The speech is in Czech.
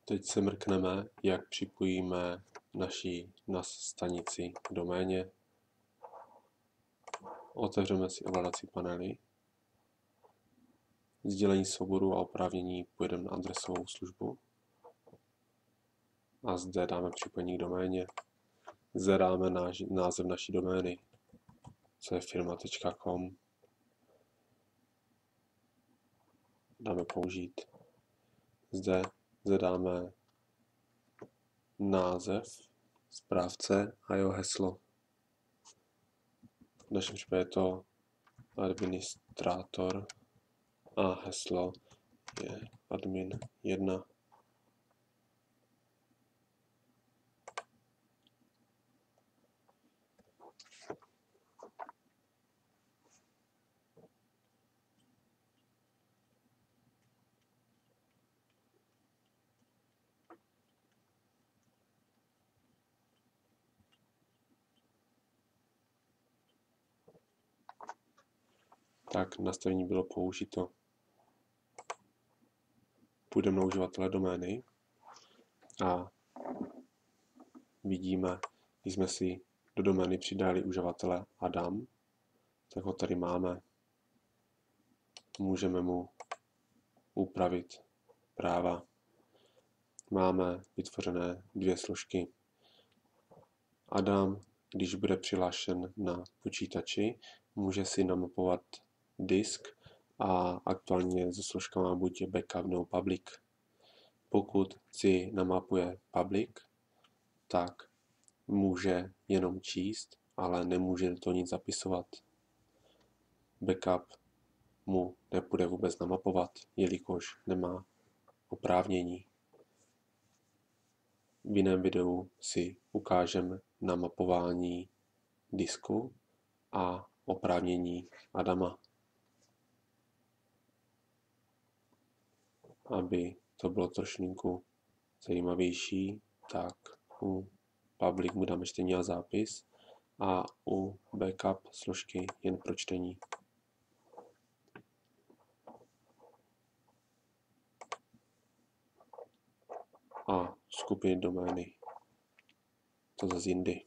Teď se mrkneme, jak připojíme naši NAS stanici k doméně. Otevřeme si ovládací panely. Sdělení souboru a oprávnění půjdeme na adresovou službu. A zde dáme připojení k doméně. Zde dáme název naší domény, co je firma.com. Dáme použít. Zde dáme název správce a jeho heslo. V našem případě je to administrátor a heslo je admin 1. Tak nastavení bylo použito. Půjdeme na uživatele domény a vidíme, když jsme si do domény přidali uživatele Adam, tak ho tady máme. Můžeme mu upravit práva. Máme vytvořené dvě složky. Adam, když bude přihlášen na počítači, může si namapovat disk a aktuálně se složkama buď je backup nebo public. Pokud si namapuje public, tak může jenom číst, ale nemůže to nic zapisovat. Backup mu nebude vůbec namapovat, jelikož nemá oprávnění. V jiném videu si ukážeme namapování disku a oprávnění Adama. Aby to bylo trošku zajímavější, tak u public mu dáme čtení a zápis a u backup složky jen pro čtení. A skupiny domény. To zase jindy.